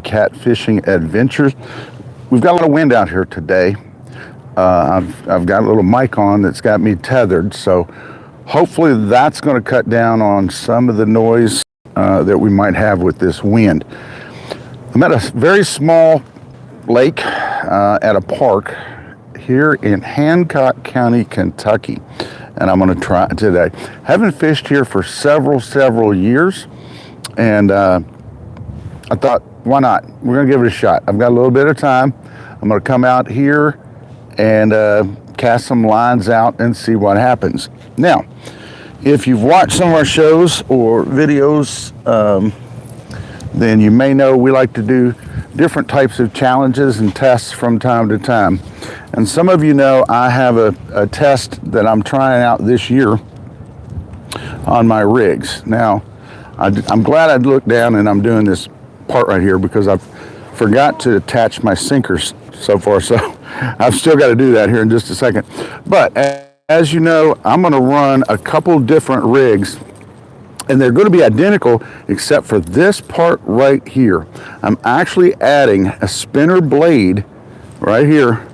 Catfishing Adventures. We've got a lot of wind out here today. I've got a little mic on that's got me tethered, so hopefully that's going to cut down on some of the noise that we might have with this wind. I'm at a very small lake at a park here in Hancock County, Kentucky, and I'm going to try it today. Haven't fished here for several years, and I thought, why not? We're going to give it a shot. I've got a little bit of time. I'm going to come out here and cast some lines out and see what happens. Now, if you've watched some of our shows or videos, then you may know we like to do different types of challenges and tests from time to time. And some of you know I have a test that I'm trying out this year on my rigs. Now, I'm glad I looked down and I'm doing this part right here because I've forgot to attach my sinkers so far, so I've still got to do that here in just a second. But as you know, I'm going to run a couple different rigs, and they're going to be identical except for this part right here. I'm actually adding a spinner blade right here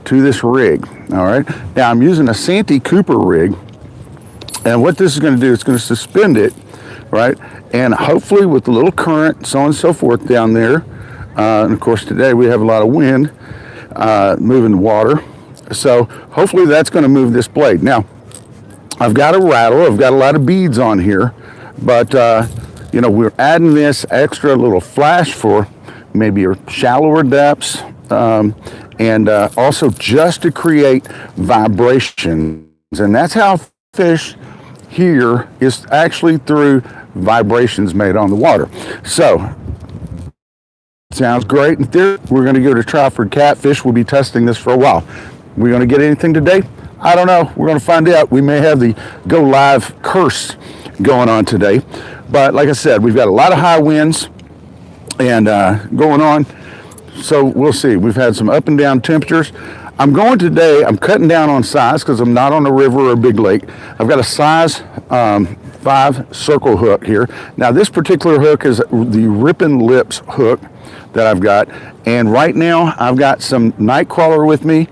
to this rig. All right, now I'm using a Santee Cooper rig, and what this is going to do, it's going to suspend it, right, and hopefully with a little current, so on and so forth down there. And of course today we have a lot of wind moving the water, so hopefully that's going to move this blade. Now I've got a rattle, I've got a lot of beads on here, but you know, we're adding this extra little flash for maybe shallower depths, and also just to create vibrations. And that's how fish here is actually through vibrations made on the water. So sounds great. In theory, we're going to go to Triford Catfish. We'll be testing this for a while. We're going to get anything today? I don't know. We're going to find out. We may have the go live curse going on today. But like I said, we've got a lot of high winds and going on. So we'll see. We've had some up and down temperatures. I'm cutting down on size because I'm not on a river or a big lake. I've got a size 5 circle hook here. Now this particular hook is the Rippin' Lips hook that I've got. And right now I've got some night crawler with me,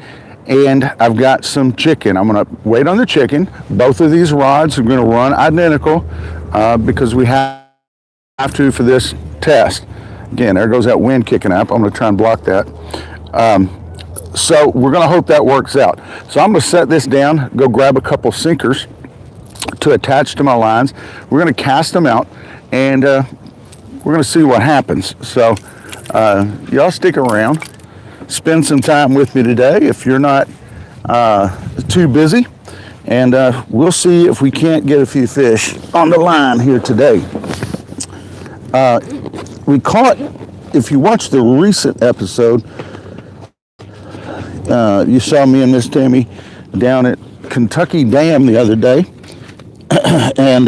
and I've got some chicken. I'm gonna wait on the chicken. Both of these rods are gonna run identical because we have to for this test. Again, there goes that wind kicking up. I'm gonna try and block that. So we're gonna hope that works out. So I'm gonna set this down, go grab a couple sinkers to attach to my lines. We're gonna cast them out, and we're gonna see what happens. So y'all stick around, spend some time with me today if you're not too busy, and we'll see if we can't get a few fish on the line here today. We caught, if you watched the recent episode, you saw me and Miss Tammy down at Kentucky Dam the other day, and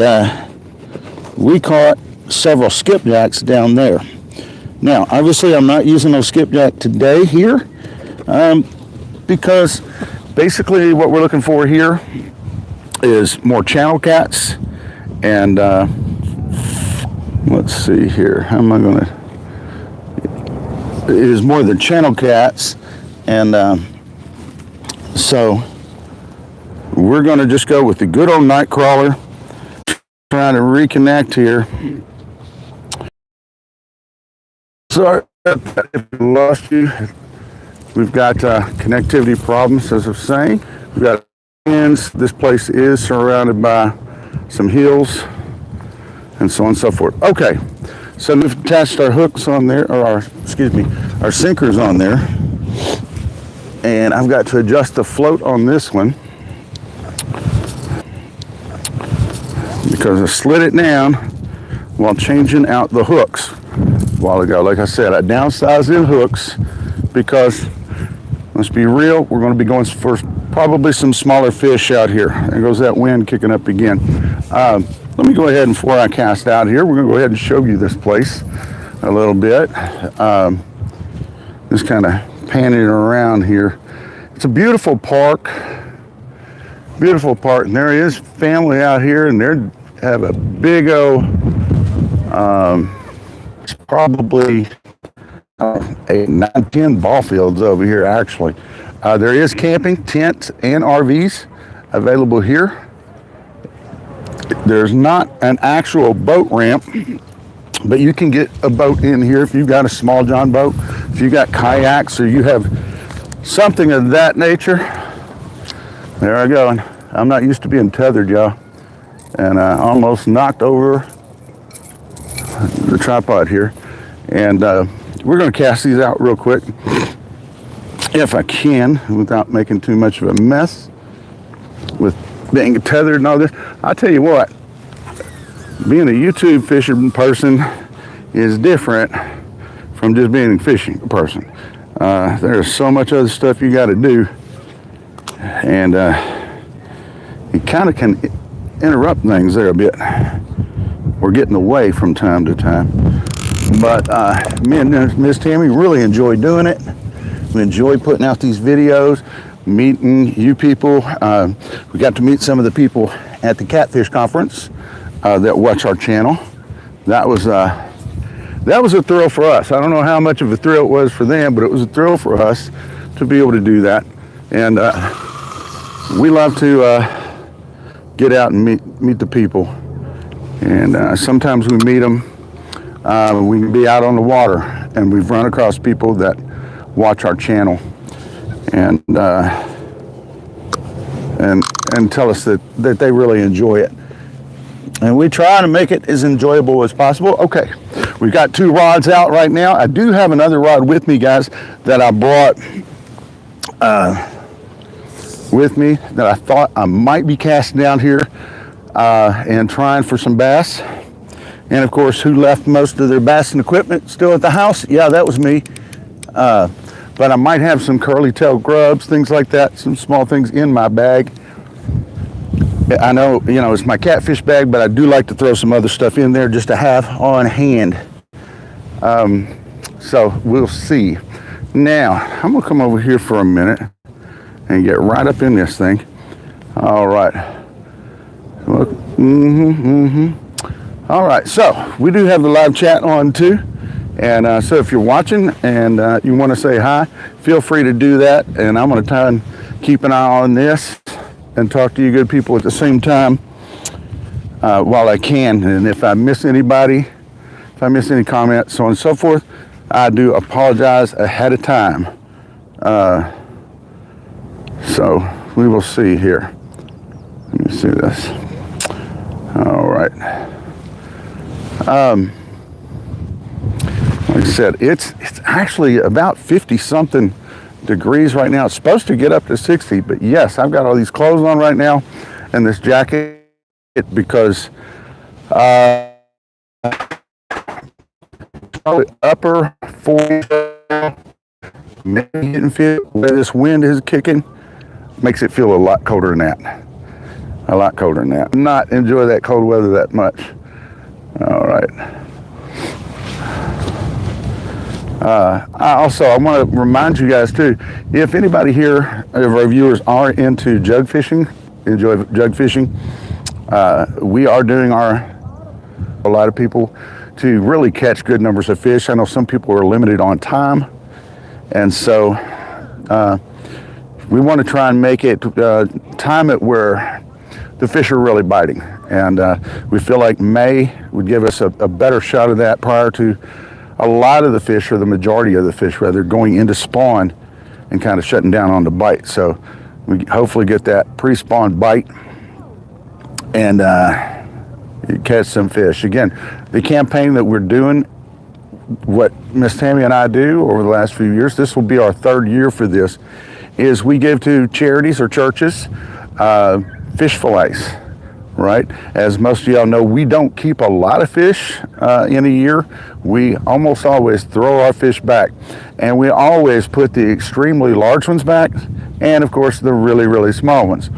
we caught several skipjacks down there. Now, obviously, I'm not using those skipjack today here because basically what we're looking for here is more channel cats, and let's see here. How am I going to? It is more than channel cats, and so we're going to just go with the good old night crawler. Trying to reconnect here. Sorry if I lost you. We've got connectivity problems, as I was saying. We've got winds. This place is surrounded by some hills and so on and so forth. Okay, so we've attached our hooks on there, or our sinkers on there. And I've got to adjust the float on this one because I slid it down while changing out the hooks a while ago. Like I said, I downsized the hooks because, let's be real, we're going to be going for probably some smaller fish out here. There goes that wind kicking up again. Let me go ahead, and before I cast out here, we're going to go ahead and show you this place a little bit. Just kind of panning around here. It's a beautiful park. Beautiful park. And there is family out here, and they have a big old, it's probably 8, 9, 10 ball fields over here actually. There is camping, tents, and RVs available here. There's not an actual boat ramp, but you can get a boat in here if you've got a small John boat, if you've got kayaks, or you have something of that nature. There I go. And I'm not used to being tethered, y'all. And I almost knocked over the tripod here. And we're going to cast these out real quick, if I can, without making too much of a mess with being tethered and all this. I'll tell you what, being a YouTube fishing person is different from just being a fishing person. There's so much other stuff you got to do, and it kind of can interrupt things there a bit. We're getting away from time to time, but me and Miss Tammy really enjoy doing it. We enjoy putting out these videos, meeting you people. We got to meet some of the people at the Catfish Conference that watch our channel. That was a thrill for us. I don't know how much of a thrill it was for them, but it was a thrill for us to be able to do that. And we love to get out and meet the people. And sometimes we meet them. We can be out on the water, and we've run across people that watch our channel and tell us that they really enjoy it. And we try to make it as enjoyable as possible. Okay, we've got 2 rods out right now. I do have another rod with me, guys, that I brought with me that I thought I might be casting down here and trying for some bass. And of course, who left most of their bassin equipment still at the house? Yeah, that was me. But I might have some curly tail grubs, things like that, some small things in my bag. I know, it's my catfish bag, but I do like to throw some other stuff in there just to have on hand. So we'll see. Now, I'm gonna come over here for a minute and get right up in this thing. All right. All right, so we do have the live chat on too. And so if you're watching and you want to say hi, feel free to do that. And I'm going to try and keep an eye on this and talk to you good people at the same time while I can. And if I miss anybody, if I miss any comments, so on and so forth, I do apologize ahead of time. So we will see here. Let me see this. All right. Like I said, it's actually about 50 something degrees right now. It's supposed to get up to 60, but yes, I've got all these clothes on right now and this jacket because probably upper 40, maybe hitting 50, where this wind is kicking, makes it feel a lot colder than that. A lot colder than that. Not enjoy that cold weather that much. All right. I want to remind you guys too, if anybody here of our viewers are into jug fishing, enjoy jug fishing, we are doing a lot of people to really catch good numbers of fish. I know some people are limited on time, and so we want to try and make it time it where the fish are really biting, and we feel like May would give us a better shot of that prior to a lot of the fish, or the majority of the fish rather, going into spawn and kind of shutting down on the bite. So we hopefully get that pre-spawn bite and catch some fish. Again, the campaign that we're doing, what Miss Tammy and I do over the last few years, this will be our 3rd year for this, is we give to charities or churches fish fillets, right? As most of y'all know, we don't keep a lot of fish in a year. We almost always throw our fish back, and we always put the extremely large ones back, and of course the really, really small ones.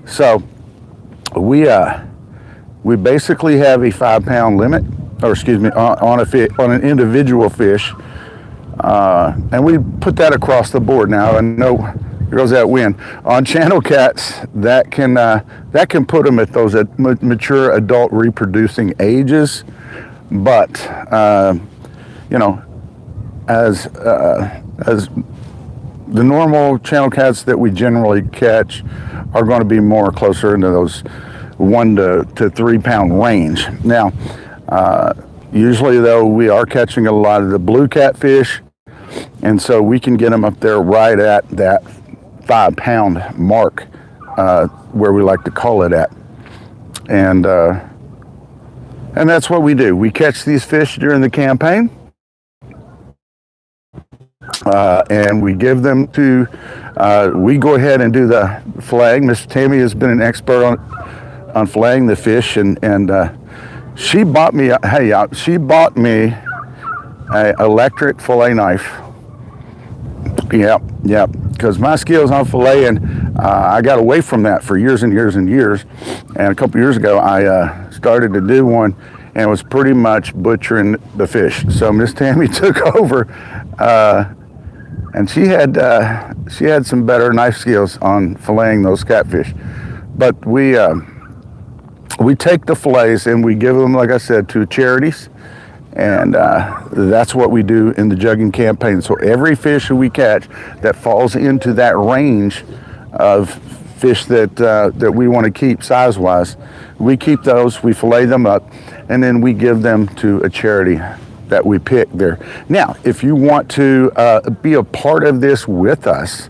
So we basically have a 5-pound limit, or excuse me, on an individual fish, and we put that across the board. Now I know, here goes that wind. On channel cats, that can put them at those mature adult reproducing ages, but as the normal channel cats that we generally catch are going to be more closer into those 1 to 3 pound range. Now, usually though, we are catching a lot of the blue catfish, and so we can get them up there right at that 5 pound mark, where we like to call it at. And that's what we do. We catch these fish during the campaign, and we give them to, we go ahead and do the filleting. Miss Tammy has been an expert on filleting the fish, and she bought me a electric fillet knife. Yep, because my skills on filleting, I got away from that for years and years and years, and a couple years ago I started to do one, and it was pretty much butchering the fish. So Miss Tammy took over, and she had some better knife skills on filleting those catfish. But we take the fillets and we give them, like I said, to charities, and that's what we do in the jugging campaign. So every fish that we catch that falls into that range of fish that we want to keep size-wise, we keep those, we fillet them up, and then we give them to a charity that we pick there. Now, if you want to be a part of this with us,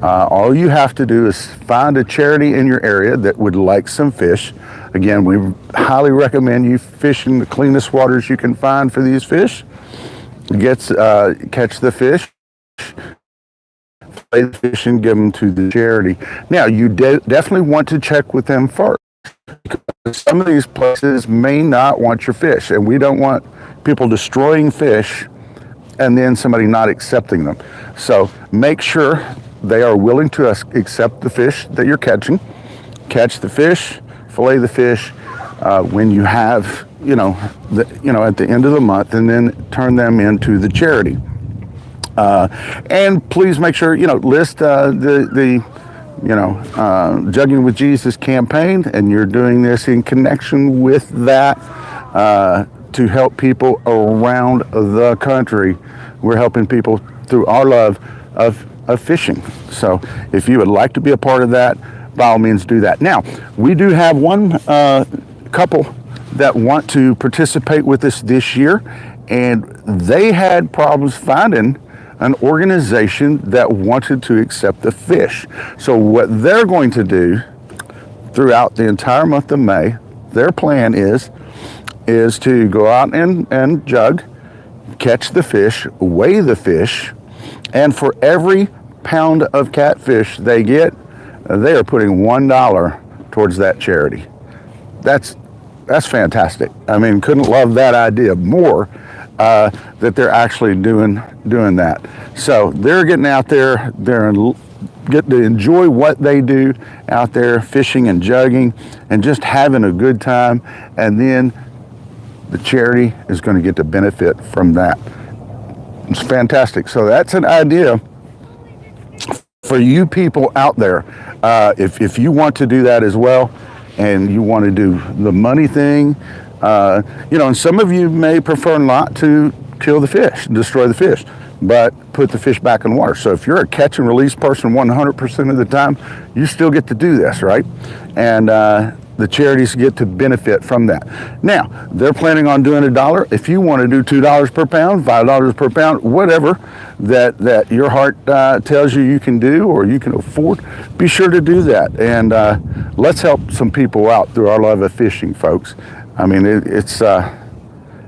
all you have to do is find a charity in your area that would like some fish. Again, we highly recommend you fish in the cleanest waters you can find for these fish. Catch the fish, fillet the fish, and give them to the charity. Now, you definitely want to check with them first, because some of these places may not want your fish, and we don't want people destroying fish and then somebody not accepting them. So make sure they are willing to accept the fish that you're catching. Catch the fish, fillet the fish when you have, at the end of the month, and then turn them into the charity. And please make sure, list the Jugging with Jesus campaign, and you're doing this in connection with that to help people around the country. We're helping people through our love of fishing. So if you would like to be a part of that, by all means do that. Now, we do have one couple that want to participate with us this year, and they had problems finding an organization that wanted to accept the fish. So what they're going to do throughout the entire month of May, their plan is to go out and jug, catch the fish, weigh the fish, and for every pound of catfish they get, they are putting $1 towards that charity. That's fantastic. I mean, couldn't love that idea more, that they're actually doing that. So they're getting out there, getting to enjoy what they do out there, fishing and jugging and just having a good time, and then the charity is going to get to benefit from that. It's fantastic. So that's an idea for you people out there. If you want to do that as well, and you want to do the money thing, and some of you may prefer not to kill the fish, destroy the fish, but put the fish back in water. So if you're a catch and release person 100% of the time, you still get to do this, right? And the charities get to benefit from that. Now, they're planning on doing $1. If you want to do $2 per pound, $5 per pound, whatever that your heart tells you can do or you can afford, be sure to do that. And let's help some people out through our love of fishing, folks. I mean, it's a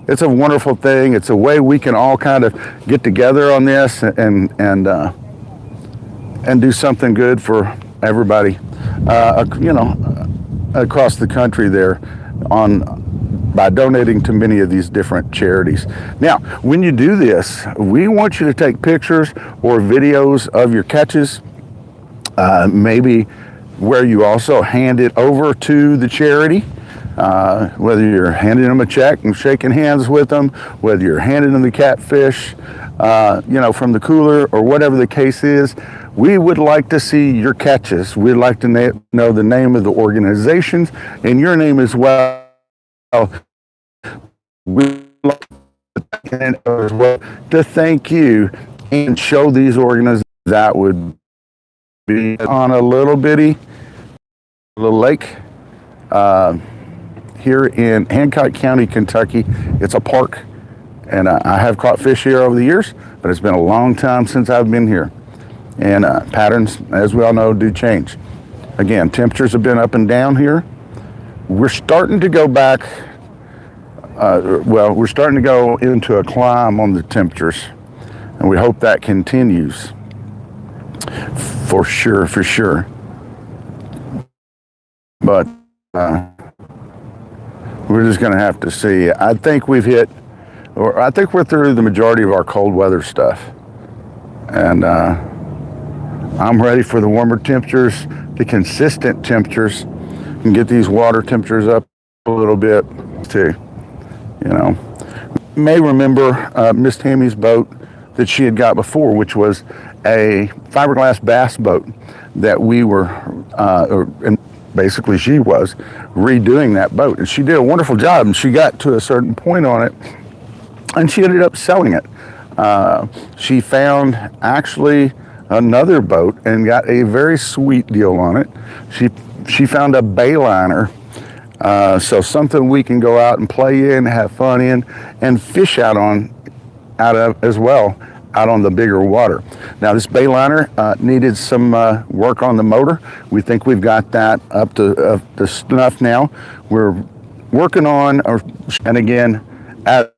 wonderful thing. It's a way we can all kind of get together on this and do something good for everybody, across the country there by donating to many of these different charities. Now, when you do this, we want you to take pictures or videos of your catches, maybe where you also hand it over to the charity, whether you're handing them a check and shaking hands with them, whether you're handing them the catfish, from the cooler, or whatever the case is. We would like to see your catches. We'd like to know the name of the organizations and your name as well. We like and as well to thank you and show these organizations that would be on a little bitty little lake here in Hancock County, Kentucky. It's a park, and I have caught fish here over the years, but it's been a long time since I've been here. And patterns, as we all know, do change. Again, temperatures have been up and down here. We're starting to go back, we're starting to go into a climb on the temperatures, and we hope that continues. For sure, for sure. But we're just going to have to see. I think we've hit, or I think we're through the majority of our cold weather stuff. And I'm ready for the warmer temperatures, the consistent temperatures, and get these water temperatures up a little bit too. You know, you may remember Miss Tammy's boat that she had got before, which was a fiberglass bass boat that we were, and basically she was redoing that boat, and she did a wonderful job, and she got to a certain point on it and she ended up selling it. She found actually another boat and got a very sweet deal on it. She found a Bayliner, so something we can go out and play in, have fun in, and fish out of as well, out on the bigger water. Now this Bayliner needed some work on the motor. We think we've got that up to snuff now. We're working on, and again, at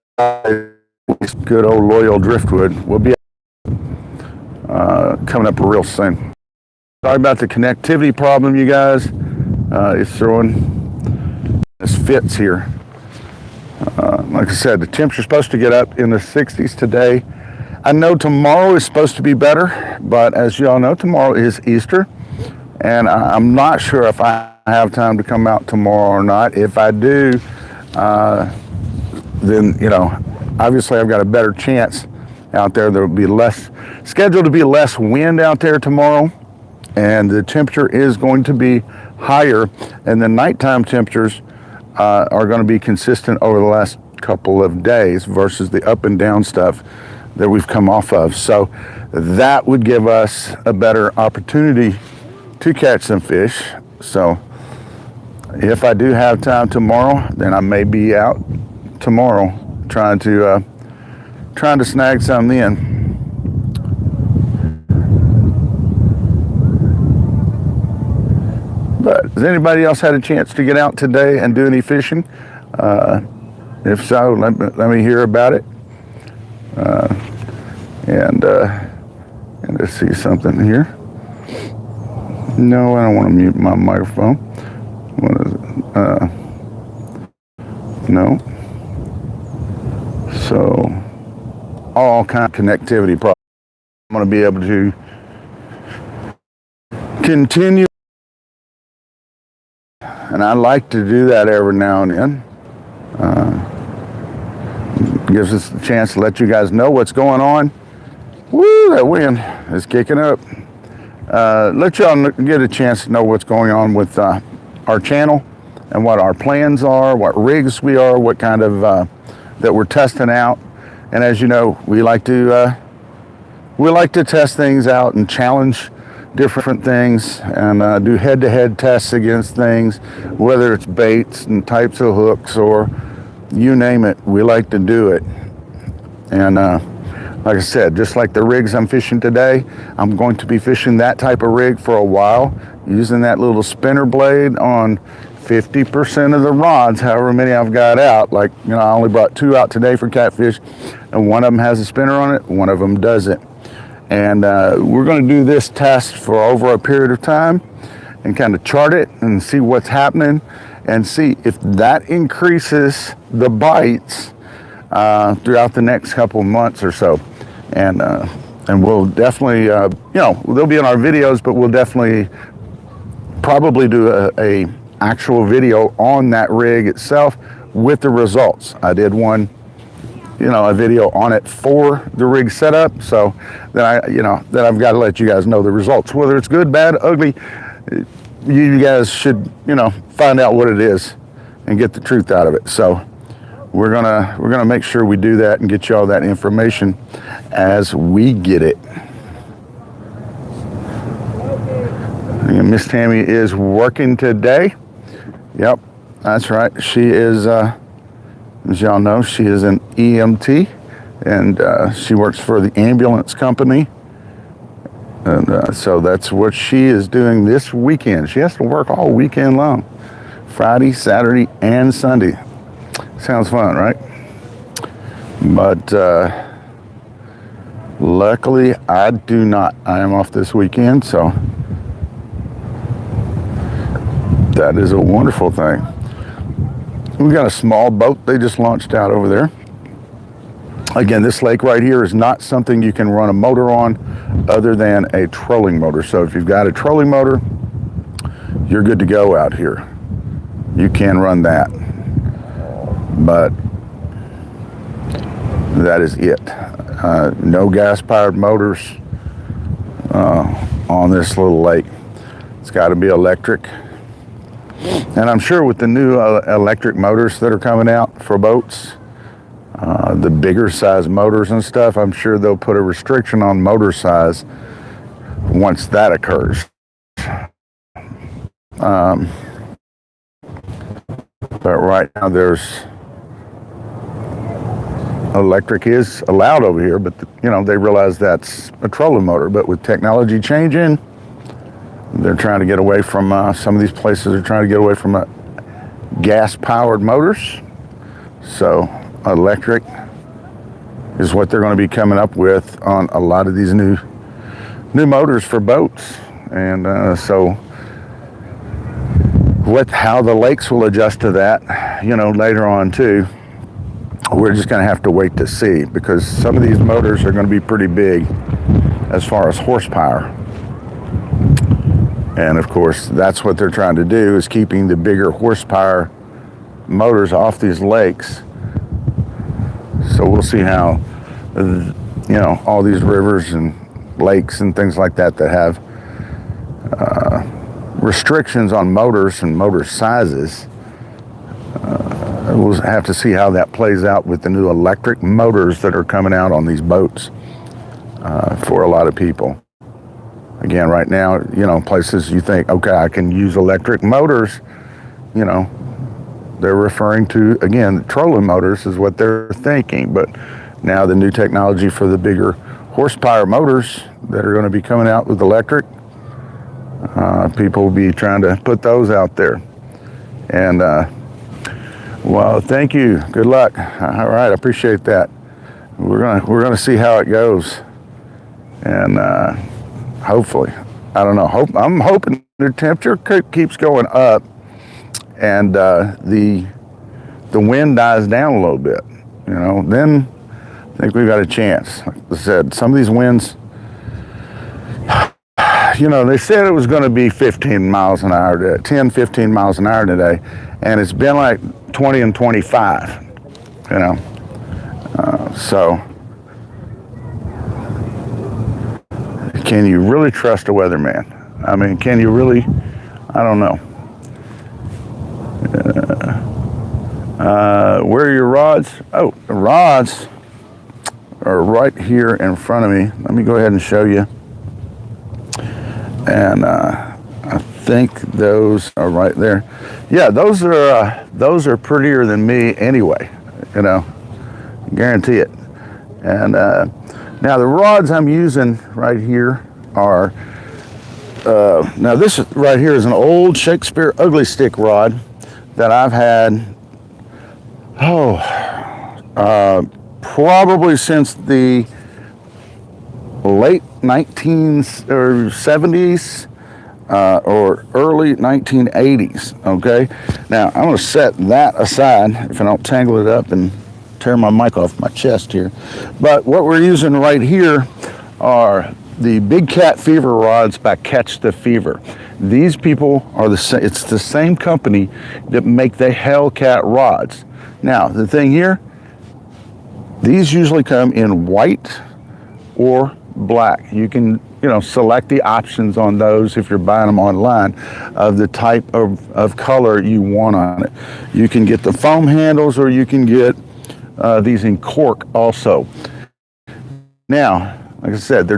good old loyal Driftwood will be coming up real soon. Sorry about the connectivity problem, you guys. It's throwing this fits here. Like I said, the temperature's supposed to get up in the 60s today. I know tomorrow is supposed to be better, but as you all know, tomorrow is Easter, and I'm not sure if I have time to come out tomorrow or not. If I do, then, you know, obviously I've got a better chance out there. There will be scheduled to be less wind out there tomorrow, and the temperature is going to be higher, and the nighttime temperatures are going to be consistent over the last couple of days versus the up and down stuff that we've come off of. So that would give us a better opportunity to catch some fish. So if I do have time tomorrow, then I may be out tomorrow trying to snag some in. But has anybody else had a chance to get out today and do any fishing? If so, let me hear about it. And let's see something here. No, I don't want to mute my microphone. What is it? No. So, all kind of connectivity problems. I'm going to be able to continue. And I like to do that every now and then. Gives us a chance to let you guys know what's going on. Woo, that wind is kicking up. Let y'all get a chance to know what's going on with our channel and what our plans are, what rigs we are, what kind of that we're testing out. And as you know, we like to test things out and challenge different things and do head-to-head tests against things, whether it's baits and types of hooks or you name it, we like to do it. And like I said, just like the rigs I'm fishing today, I'm going to be fishing that type of rig for a while, using that little spinner blade on 50% of the rods, however many I've got out. Like, you know, I only brought 2 out today for catfish, and one of them has a spinner on it, one of them doesn't. And we're going to do this test for over a period of time and kind of chart it and see what's happening and see if that increases the bites throughout the next couple of months or so. And we'll definitely, you know, they'll be in our videos, but we'll definitely probably do a actual video on that rig itself with the results. I did one, you know, a video on it for the rig setup, so that then I've got to let you guys know the results, whether it's good, bad, ugly. You guys should, you know, find out what it is and get the truth out of it. So we're gonna make sure we do that and get you all that information as we get it. And Miss Tammy is working today. Yep, that's right. She is, as y'all know, she is an EMT, and she works for the ambulance company. And so that's what she is doing this weekend. She has to work all weekend long, Friday, Saturday, and Sunday. Sounds fun, right? But luckily, I do not. I am off this weekend, so that is a wonderful thing. We got a small boat they just launched out over there. Again, this lake right here is not something you can run a motor on other than a trolling motor. So if you've got a trolling motor, you're good to go out here. You can run that. But that is it. No gas-powered motors on this little lake. It's got to be electric. And I'm sure with the new electric motors that are coming out for boats, the bigger size motors and stuff, I'm sure they'll put a restriction on motor size once that occurs. But right now there's electric is allowed over here, but they realize that's a trolling motor. But with technology changing, they're trying to get away from some of these places are trying to get away from gas-powered motors. So electric is what they're going to be coming up with on a lot of these new motors for boats. And so how the lakes will adjust to that, later on too, we're just going to have to wait to see, because some of these motors are going to be pretty big as far as horsepower. And of course, that's what they're trying to do, is keeping the bigger horsepower motors off these lakes. So we'll see how, all these rivers and lakes and things like that have restrictions on motors and motor sizes. We'll have to see how that plays out with the new electric motors that are coming out on these boats for a lot of people. Again, right now, places you think, okay, I can use electric motors, they're referring to, again, trolling motors is what they're thinking. But now the new technology for the bigger horsepower motors that are going to be coming out with electric, people will be trying to put those out there. And, well, thank you. Good luck. All right, I appreciate that. We're gonna see how it goes. And hopefully, I don't know, I'm hoping the temperature keeps going up, and the wind dies down a little bit, then I think we've got a chance. Like I said, some of these winds, they said it was going to be 15 miles an hour, 10, 15 miles an hour today, and it's been like 20 and 25, so can you really trust a weatherman? I mean, can you really? I don't know. Where are your rods? Oh, the rods are right here in front of me. Let me go ahead and show you. And I think those are right there. Yeah, those are prettier than me anyway. Guarantee it. And now the rods I'm using right here are. Now this right here is an old Shakespeare ugly stick rod that I've had, probably since the late 1970s or early 1980s, okay? Now, I'm gonna set that aside if I don't tangle it up and tear my mic off my chest here. But what we're using right here are the Big Cat Fever rods by Catch the Fever. These people are it's the same company that make the Hellcat rods. Now, the thing here, these usually come in white or black. You can select the options on those if you're buying them online of the type of color you want on it. You can get the foam handles, or you can get these in cork also. Now, like I said,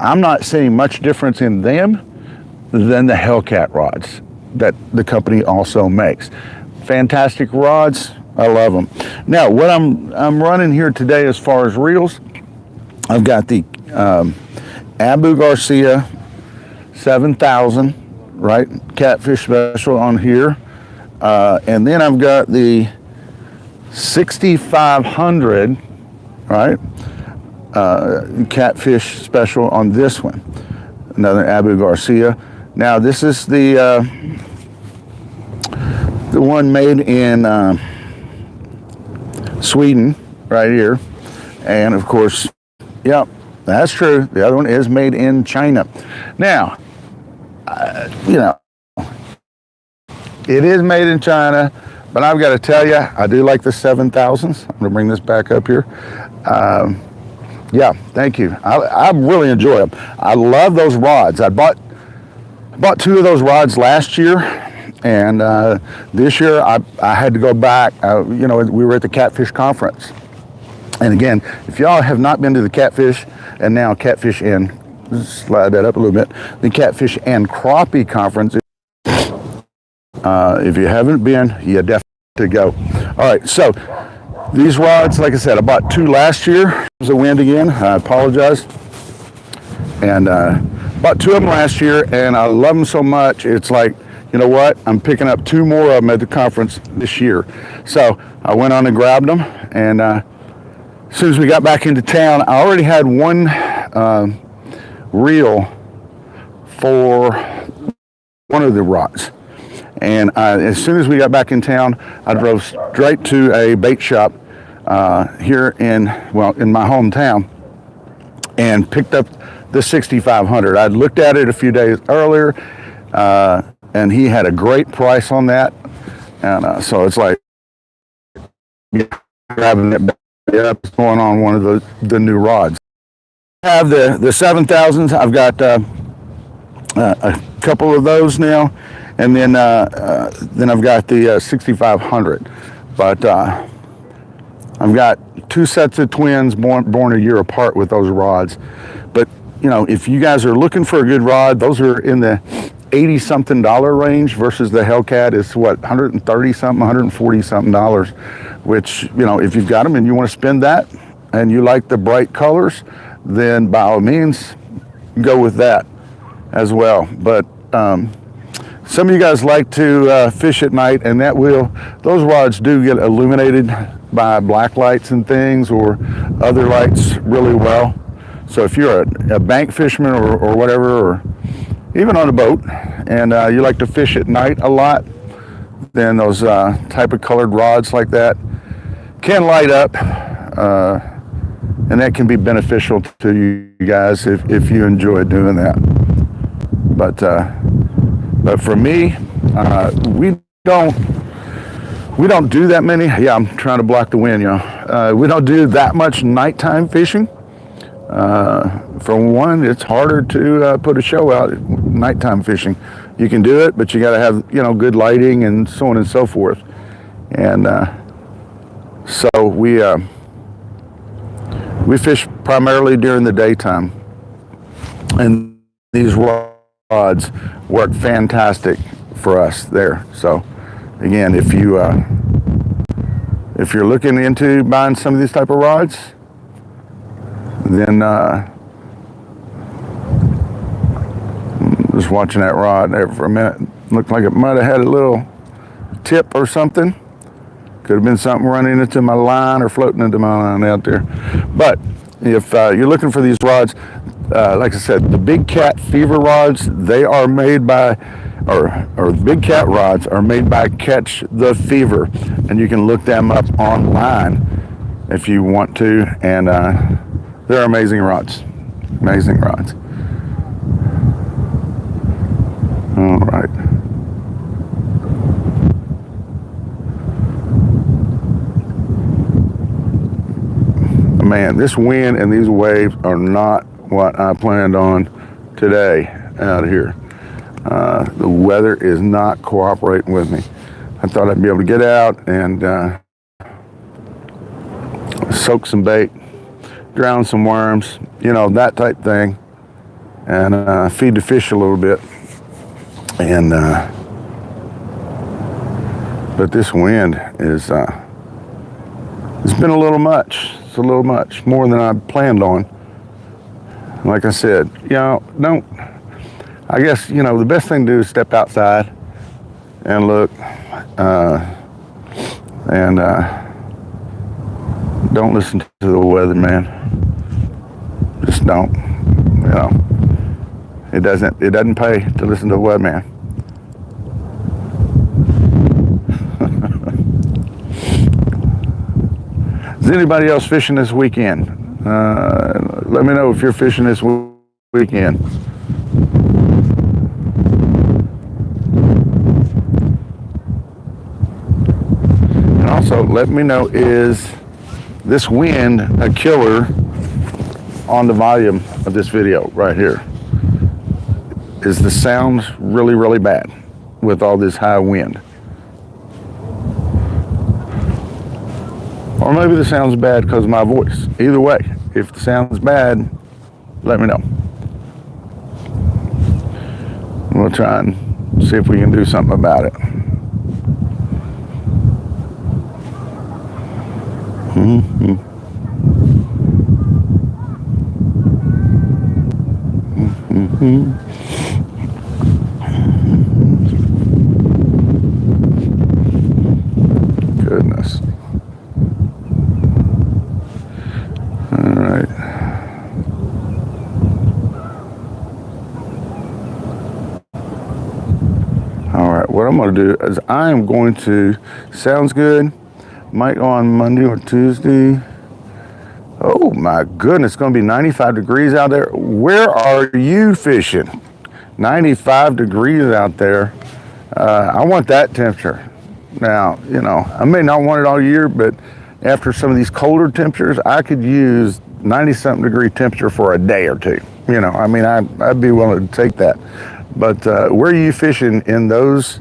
I'm not seeing much difference in them than the Hellcat rods that the company also makes. Fantastic rods, I love them. Now, what I'm running here today as far as reels, I've got the Abu Garcia 7000, right, catfish special on here, and then I've got the 6500, right, catfish special on this one, another Abu Garcia. Now this is the one made in Sweden right here, and of course, yep, that's true, the other one is made in China. Now, it is made in China, but I've got to tell you, I do like the 7000s. I'm going to bring this back up here. Yeah, thank you. I really enjoy them. I love those rods. I bought 2 of those rods last year, and this year I had to go back. We were at the Catfish Conference. And again, if y'all have not been to the Catfish, and now Catfish and, slide that up a little bit, the Catfish and Crappie Conference, if you haven't been, you definitely to go. All right, so these rods, like I said, I bought 2 last year. It was a wind again, I apologize. And bought 2 of them last year, and I love them so much, it's like, you know what, I'm picking up 2 more of them at the conference this year. So I went on and grabbed them, and as soon as we got back into town, I already had one reel for one of the rods. And as soon as we got back in town, I drove straight to a bait shop here in my hometown, and picked up the 6500. I'd looked at it a few days earlier, and he had a great price on that. And so it's like grabbing it back up, going on one of the new rods. I have the 7000s. I've got a couple of those now. And then I've got the 6500, but I've got 2 sets of twins born a year apart with those rods. But if you guys are looking for a good rod, those are in the $80-something range versus the Hellcat is what, $130-something, $140-something, which if you've got them and you want to spend that and you like the bright colors, then by all means go with that as well. But some of you guys like to fish at night, and those rods do get illuminated by black lights and things, or other lights really well. So if you're a bank fisherman or whatever, or even on a boat, and you like to fish at night a lot, then those type of colored rods like that can light up, and that can be beneficial to you guys if you enjoy doing that. But for me, we don't do that many. Yeah, I'm trying to block the wind, we don't do that much nighttime fishing. For one, it's harder to put a show out at nighttime fishing. You can do it, but you got to have good lighting and so on and so forth. And so we fish primarily during the daytime, and these rods work fantastic for us there. So again, if you're looking into buying some of these type of rods, then just watching that rod there for a minute, looked like it might have had a little tip or something. Could have been something running into my line or floating into my line out there. But if you're looking for these rods, like I said, the Big Cat Fever rods, they are made by, or Big Cat rods are made by Catch the Fever, and you can look them up online if you want to, and they're amazing rods. Amazing rods. All right. Man, this wind and these waves are not what I planned on today out here. The weather is not cooperating with me. I thought I'd be able to get out and soak some bait, drown some worms, that type thing, and feed the fish a little bit. And but this wind is it's been a little much. It's a little much, more than I planned on. Like I said, I guess, the best thing to do is step outside and look, and don't listen to the weatherman. Just don't, It doesn't pay to listen to the weatherman. Is anybody else fishing this weekend? Let me know if you're fishing this weekend. And also, let me know, is this wind a killer on the volume of this video right here? Is the sound really, really bad with all this high wind? Or maybe the sound's bad because of my voice. Either way, if the sound's bad, let me know. We'll try and see if we can do something about it. Mm-hmm. Mm-hmm. Goodness. All right. All right, what I'm going to do is I am going to, sounds good, might go on Monday or Tuesday. Oh my goodness, it's going to be 95 degrees out there. Where are you fishing? 95 degrees out there. I want that temperature. Now, I may not want it all year, but after some of these colder temperatures, I could use 90-something degree temperature for a day or two. I'd be willing to take that. But where are you fishing in those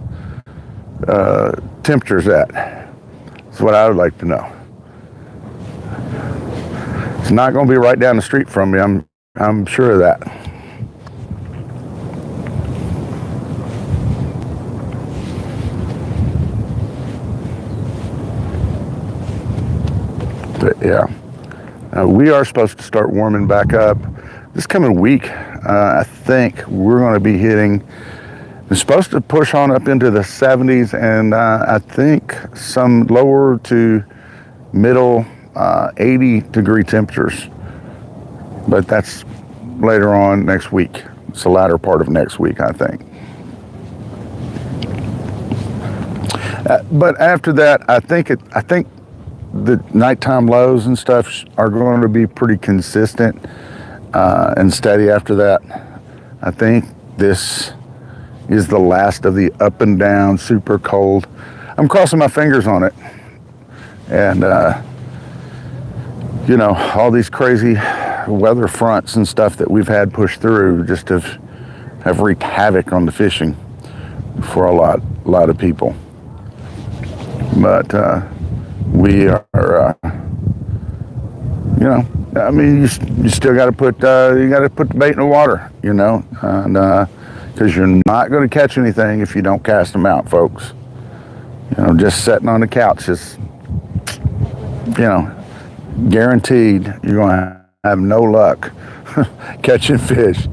temperatures at? That's what I would like to know. It's not going to be right down the street from me. I'm sure of that. But yeah, we are supposed to start warming back up this coming week. I think we're going to be hitting, it's supposed to push on up into the 70s, and I think some lower to middle 80 degree temperatures. But that's later on next week. It's the latter part of next week, I think. But after that, I think the nighttime lows and stuff are going to be pretty consistent and steady after that. I think this is the last of the up and down, super cold. I'm crossing my fingers on it. And, all these crazy weather fronts and stuff that we've had pushed through just have wreaked havoc on the fishing for a lot of people. But we are, you still got to put the bait in the water, and because you're not going to catch anything if you don't cast them out, folks. Just sitting on the couch is, guaranteed you're going to have no luck catching fish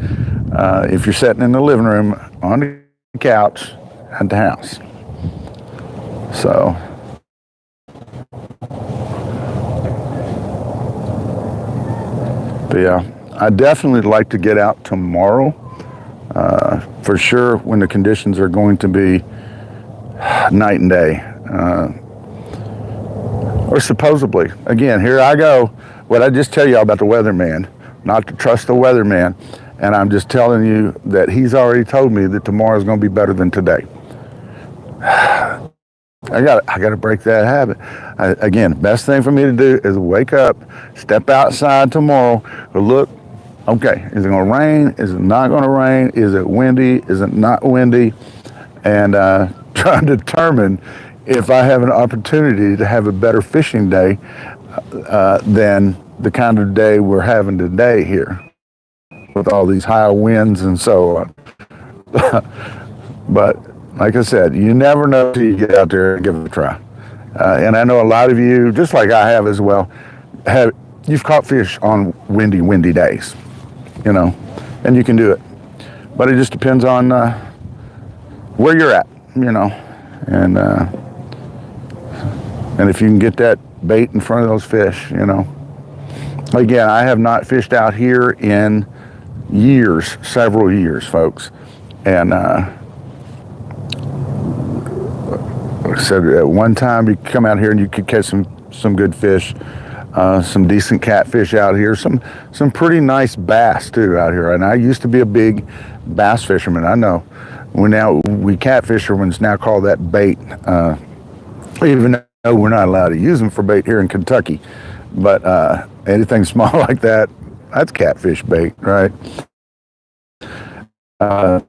if you're sitting in the living room on the couch at the house. So, but yeah, I definitely like to get out tomorrow, for sure, when the conditions are going to be night and day. Or supposedly. Again, here I go. What I just tell y'all about the weatherman, not to trust the weatherman, and I'm just telling you that he's already told me that tomorrow's going to be better than today. I got to break that habit. Again, best thing for me to do is wake up, step outside tomorrow, look Okay, is it gonna rain? Is it not gonna rain? Is it windy? Is it not windy? And trying to determine if I have an opportunity to have a better fishing day than the kind of day we're having today here with all these high winds and so on. But like I said, you never know until you get out there and give it a try. And I know a lot of you, just like I have as well, you've caught fish on windy days, you know, and you can do it. But it just depends on where you're at, you know, and if you can get that bait in front of those fish, you know. Again, I have not fished out here in years, several years, folks. And like I said, at one time you could come out here and you could catch some good fish, some decent catfish out here, some pretty nice bass too out here. And I used to be a big bass fisherman. I know we cat fishermen's now call that bait, even though we're not allowed to use them for bait here in Kentucky. But anything small like that, that's catfish bait, right? At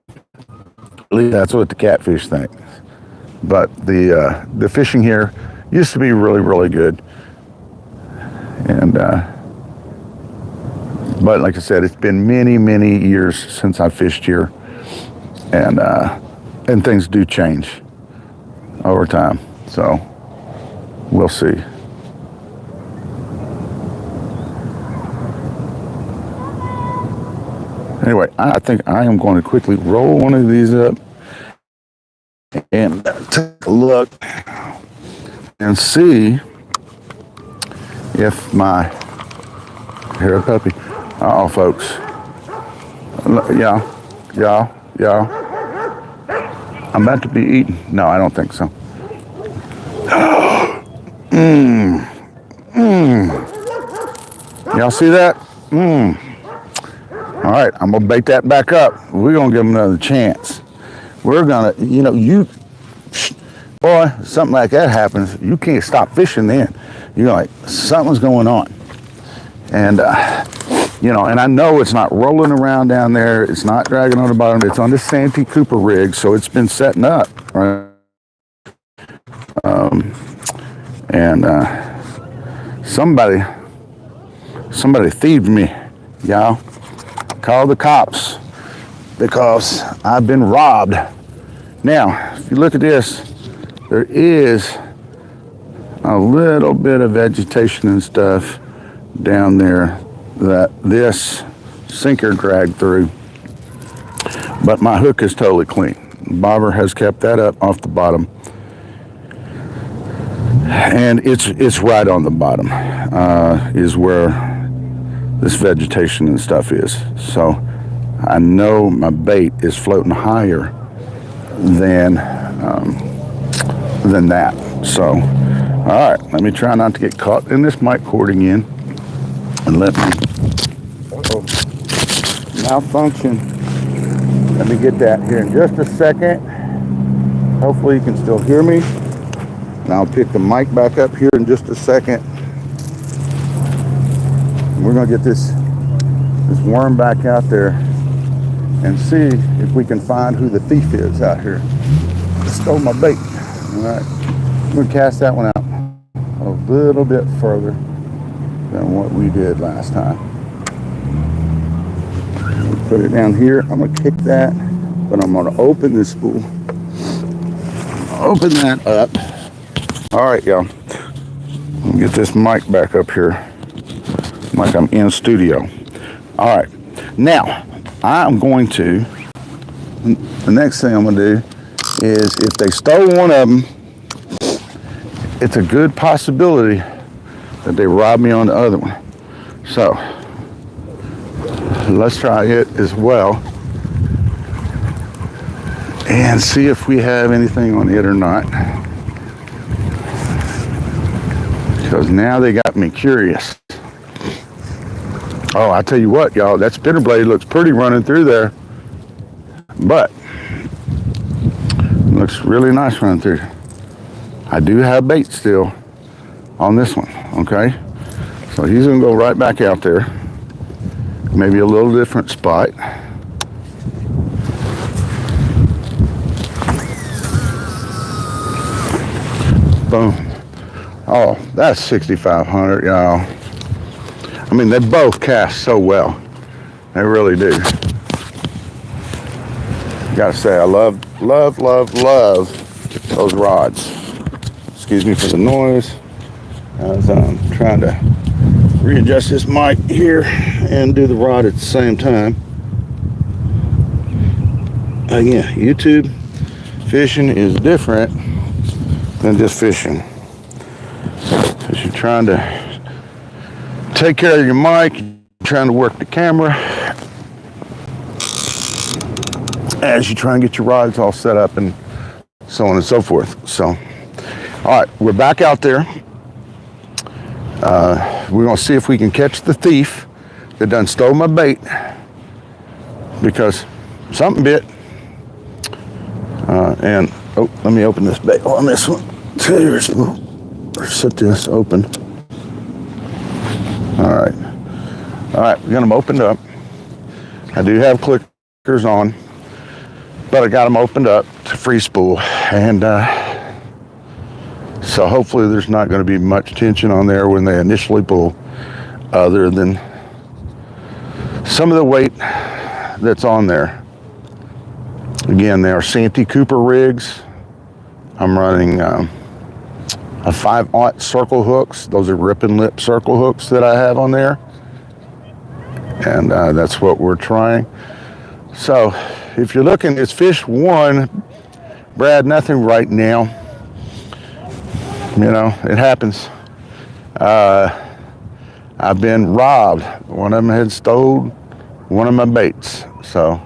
least that's what the catfish think. But the fishing here used to be really, really good. And but like I said, it's been many, many years since I fished here, and things do change over time. So we'll see. Anyway, I think I am going to quickly roll one of these up and take a look and see if my here a puppy. Uh-oh, folks. Yeah. I'm about to be eaten. No, I don't think so. Y'all see that? All right, I'm gonna bait that back up. We're gonna give him another chance. We're gonna, boy, something like that happens, you can't stop fishing then. You're like, something's going on. And, and I know it's not rolling around down there. It's not dragging on the bottom. It's on this Santee Cooper rig, so it's been setting up, right? Somebody thieved me, y'all. Call the cops because I've been robbed. Now, if you look at this, there is a little bit of vegetation and stuff down there that this sinker dragged through, but my hook is totally clean. Bobber has kept that up off the bottom, and it's right on the bottom is where this vegetation and stuff is. So I know my bait is floating higher than that. So, all right, let me try not to get caught in this mic cord again, and let me malfunction. Let me get that here in just a second. Hopefully you can still hear me. And I'll pick the mic back up here in just a second. We're gonna get this worm back out there and see if we can find who the thief is out here. Stole my bait. All right, I'm gonna cast that one out a little bit further than what we did last time. Put it down here. I'm gonna kick that, but I'm gonna open this spool. Open that up. All right, y'all. Get this mic back up here like I'm in studio. All right, now I'm going to, the next thing I'm gonna do is, if they stole one of them, it's a good possibility that they robbed me on the other one. So let's try it as well and see if we have anything on it or not, because now they got me curious. Oh, I tell you what, y'all, that spinner blade looks pretty running through there, but it looks really nice running through. I do have bait still on this one, okay? So he's gonna go right back out there, maybe a little different spot. Boom. Oh, that's 6,500, y'all. I mean, they both cast so well. They really do. Gotta say, I love those rods. Excuse me for the noise as I'm trying to readjust this mic here and do the rod at the same time. Again, YouTube fishing is different than just fishing. Because you're trying to take care of your mic, you're trying to work the camera as you try and get your rods all set up and so on and so forth. So, all right, we're back out there. We're gonna see if we can catch the thief that done stole my bait, because something bit. And oh, let me open this bait on this one. We'll set this open. All right, we got them opened up. I do have clickers on, but I got them opened up to free spool, and so hopefully there's not going to be much tension on there when they initially pull, other than some of the weight that's on there. Again, they are Santee Cooper rigs. I'm running a 5/0 circle hooks. Those are rip and lip circle hooks that I have on there, and that's what we're trying. So if you're looking, it's fish one, Brad, nothing right now. You know, it happens. I've been robbed. One of them had stole one of my baits. So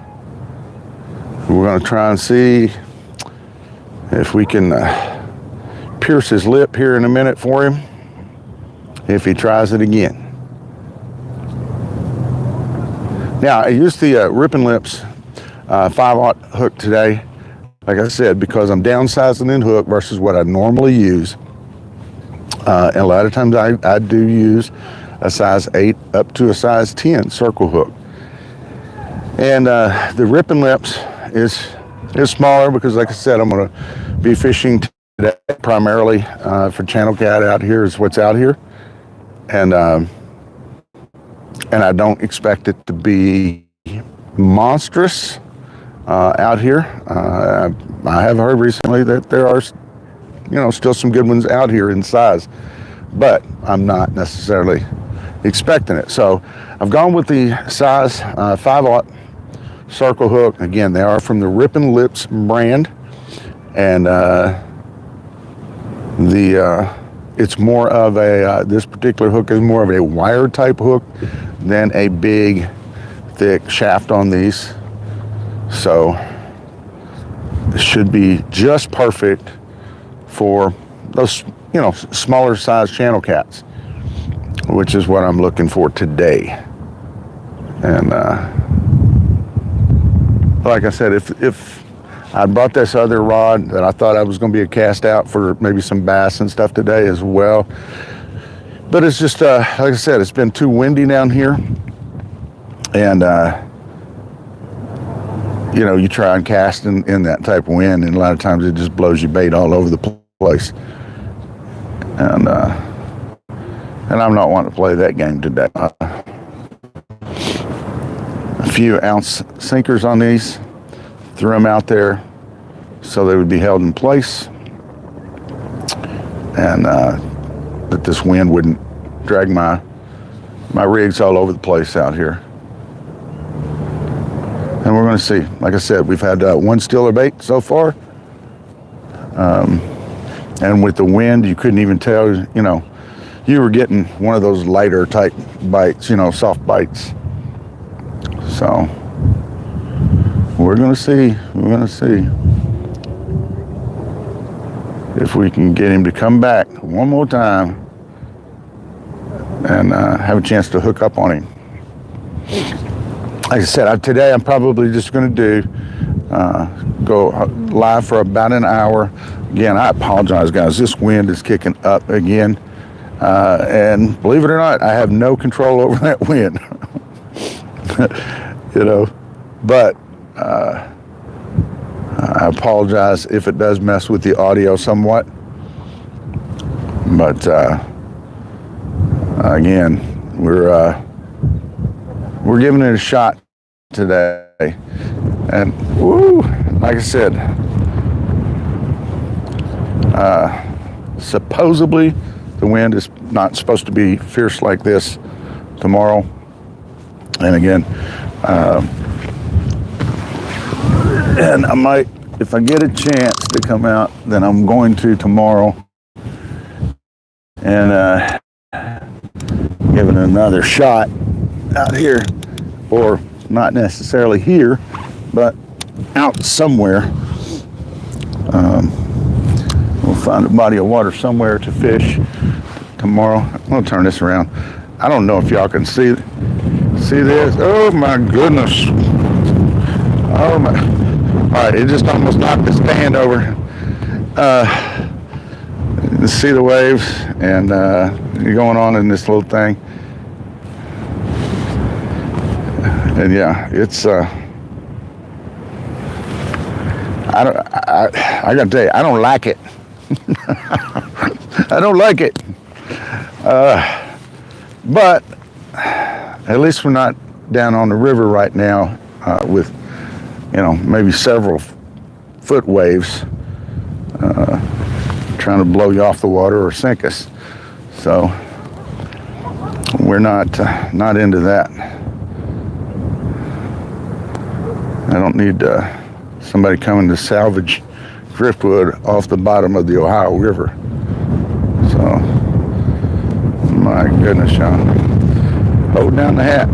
we're going to try and see if we can pierce his lip here in a minute for him, if he tries it again. Now, I used the Rippin' Lips 5/0 hook today, like I said, because I'm downsizing in hook versus what I normally use. And a lot of times I do use a size 8 up to a size 10 circle hook. And the Rippin' Lips is smaller because, like I said, I'm going to be fishing today primarily for channel cat out here is what's out here. And I don't expect it to be monstrous out here. I have heard recently that there are, still some good ones out here in size, but I'm not necessarily expecting it. So I've gone with the size 5/0 circle hook. Again, they are from the Rippin' Lips brand, and it's more of a this particular hook is more of a wire type hook than a big thick shaft on these. So it should be just perfect for those, smaller size channel cats, which is what I'm looking for today. And like I said, if I brought this other rod that I thought I was going to be a cast out for maybe some bass and stuff today as well, but it's just like I said, it's been too windy down here, and you try and cast in that type of wind, and a lot of times it just blows your bait all over the place. And I'm not wanting to play that game today. A few ounce sinkers on these, threw them out there so they would be held in place, and that this wind wouldn't drag my rigs all over the place out here. And we're going to see. Like I said, we've had one steeler bait so far. And with the wind, you couldn't even tell, you were getting one of those lighter type bites, soft bites. So we're going to see. We're going to see if we can get him to come back one more time and have a chance to hook up on him. Like I said, today I'm probably just going to go live for about an hour. Again, I apologize, guys. This wind is kicking up again. And believe it or not, I have no control over that wind. you know. But I apologize if it does mess with the audio somewhat. But again, we're giving it a shot today, and woo, like I said, supposedly the wind is not supposed to be fierce like this tomorrow. And again, and I might, if I get a chance to come out, then I'm going to tomorrow and give it another shot out here, or not necessarily here, but out somewhere. We'll find a body of water somewhere to fish tomorrow. I'm gonna turn this around. I don't know if y'all can see this. Oh my goodness. Oh my. All right, it just almost knocked the stand over. See the waves and going on in this little thing. And yeah, it's I gotta tell you, I don't like it. I don't like it. But at least we're not down on the river right now with, maybe several foot waves trying to blow you off the water or sink us. So we're not into that. I don't need somebody coming to salvage driftwood off the bottom of the Ohio River. So, my goodness, Sean. Hold down the hat.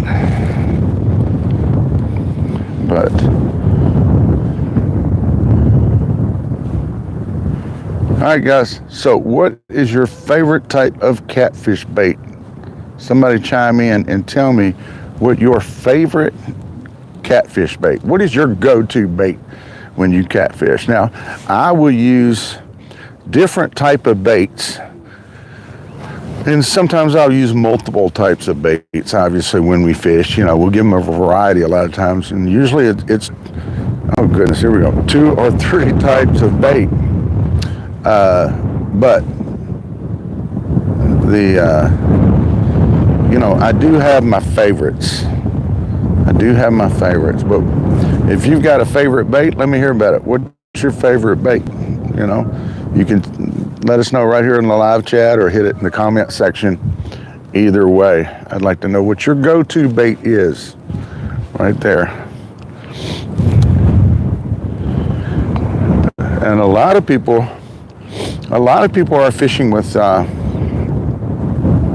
But, all right, guys. So, what is your favorite type of catfish bait? Somebody chime in and tell me what your favorite catfish bait. What is your go-to bait when you catfish? Now, I will use different type of baits, and sometimes I'll use multiple types of baits. Obviously, when we fish, we'll give them a variety a lot of times, and usually it's oh goodness, here we go, 2 or 3 types of bait. But the I do have my favorites. But if you've got a favorite bait, let me hear about it. What's your favorite bait? You can let us know right here in the live chat or hit it in the comment section. Either way, I'd like to know what your go-to bait is right there. And a lot of people are fishing with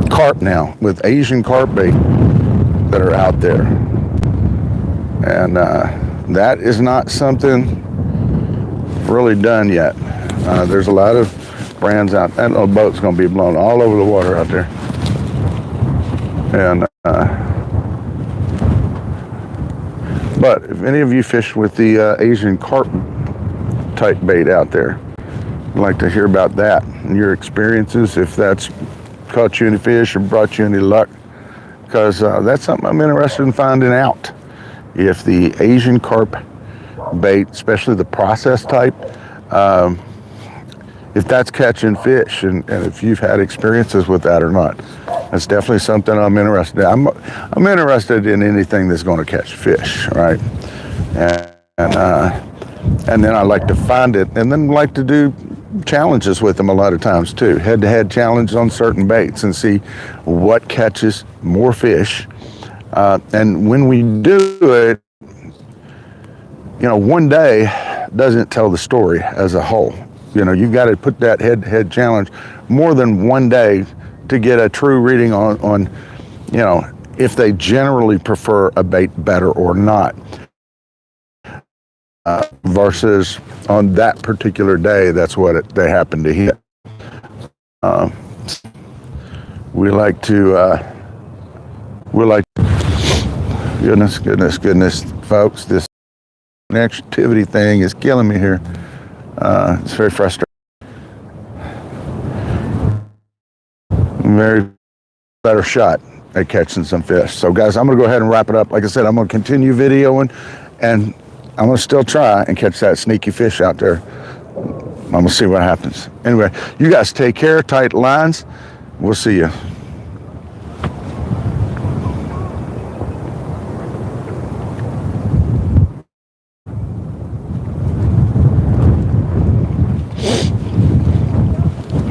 carp now, with Asian carp bait that are out there. And that is not something really done yet. There's a lot of brands out. That little boat's going to be blown all over the water out there. And but if any of you fish with the Asian carp type bait out there, I'd like to hear about that and your experiences, if that's caught you any fish or brought you any luck, because that's something I'm interested in finding out. If the Asian carp bait, especially the processed type, if that's catching fish, and if you've had experiences with that or not. That's definitely something I'm interested in. I'm interested in anything that's going to catch fish, right? And then I like to find it, and then like to do challenges with them a lot of times too. Head-to-head challenge on certain baits and see what catches more fish. And when we do it, one day doesn't tell the story as a whole. You've got to put that head-to-head challenge more than one day to get a true reading on if they generally prefer a bait better or not. Versus on that particular day, that's what they happen to hit. We like to, goodness, folks, this activity thing is killing me here. It's very frustrating. Very better shot at catching some fish. So guys, I'm gonna go ahead and wrap it up. Like I said, I'm gonna continue videoing, and I'm gonna still try and catch that sneaky fish out there. I'm gonna see what happens. Anyway, you guys take care, tight lines. We'll see you.